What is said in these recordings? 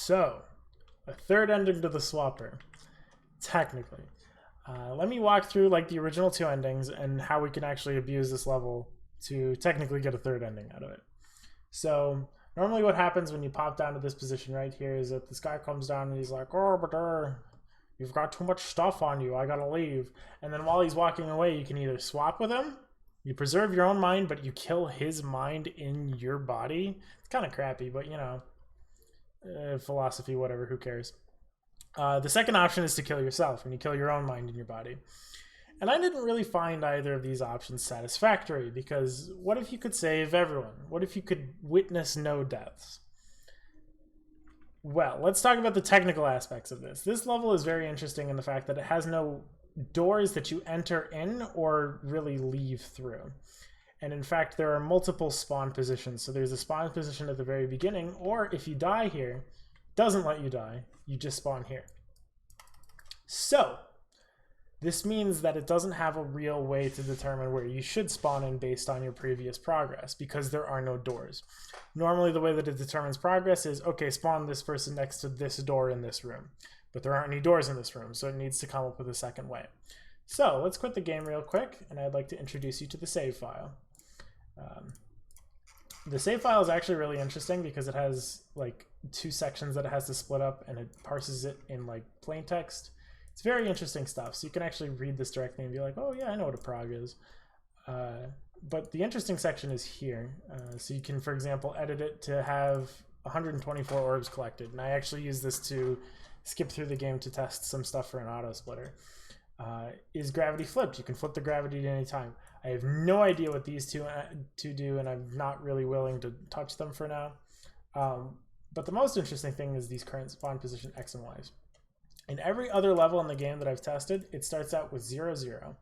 So, a third ending to the swapper, technically. Let me walk through like the original two endings and how we can actually abuse this level to technically get a third ending out of it. So normally what happens when you pop down to this position right here is that this guy comes down and he's like, oh, but you've got too much stuff on you, I gotta leave. And then while he's walking away, you can either swap with him, you preserve your own mind, but you kill his mind in your body. It's kind of crappy, but you know, philosophy, whatever, who cares. The second option is to kill yourself, and you kill your own mind in your body. And I didn't really find either of these options satisfactory, because what if you could save everyone? What if you could witness no deaths? Well, let's talk about the technical aspects of this. This level is very interesting in the fact that it has no doors that you enter in or really leave through. And in fact, there are multiple spawn positions. So there's a spawn position at the very beginning, or if you die here, doesn't let you die, you just spawn here. So this means that it doesn't have a real way to determine where you should spawn in based on your previous progress, because there are no doors. Normally the way that it determines progress is, okay, spawn this person next to this door in this room, but there aren't any doors in this room, so it needs to come up with a second way. So let's quit the game real quick, and I'd like to introduce you to the save file. The save file is actually really interesting because it has like two sections that it has to split up, and it parses it in like plain text. It's very interesting stuff. So you can actually read this directly and be like, oh yeah, I know what a prog is. But the interesting section is here. So you can, for example, edit it to have 124 orbs collected. And I actually use this to skip through the game to test some stuff for an auto splitter. Is gravity flipped? You can flip the gravity at any time. I have no idea what these two do, and I'm not really willing to touch them for now. But the most interesting thing is these current spawn position X and Y's. In every other level in the game that I've tested, it starts out with 0, 0.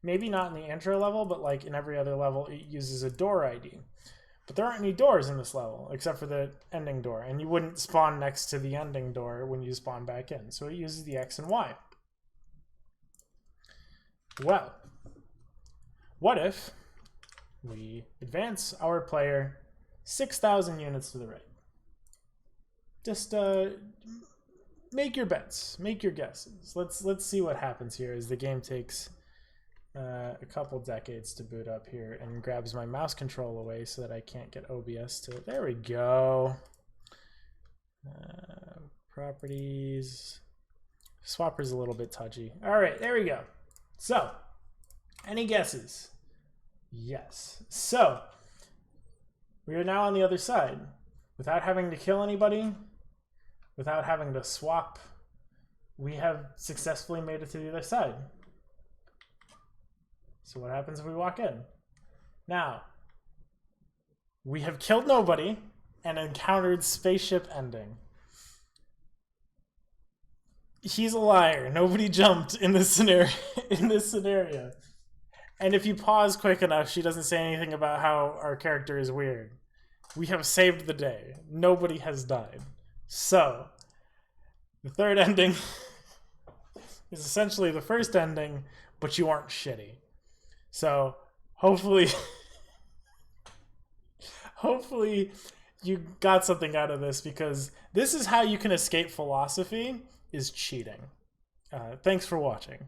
Maybe not in the intro level, but like in every other level, it uses a door ID. But there aren't any doors in this level, except for the ending door, and you wouldn't spawn next to the ending door when you spawn back in. So it uses the X and Y. Well, what if we advance our player 6,000 units to the right? Just make your bets, make your guesses. Let's see what happens here as the game takes a couple decades to boot up here and grabs my mouse control away so that I can't get OBS to. There we go. Properties. Swapper's a little bit touchy. All right, there we go. So, any guesses? Yes. So, we are now on the other side. Without having to kill anybody, without having to swap, we have successfully made it to the other side. So what happens if we walk in? Now, we have killed nobody and encountered spaceship ending. He's a liar. Nobody jumped in this scenario. And if you pause quick enough, she doesn't say anything about how our character is weird. We have saved the day. Nobody has died. So, the third ending is essentially the first ending, but you aren't shitty. So, hopefully you got something out of this, because this is how you can escape philosophy, is cheating. Thanks for watching.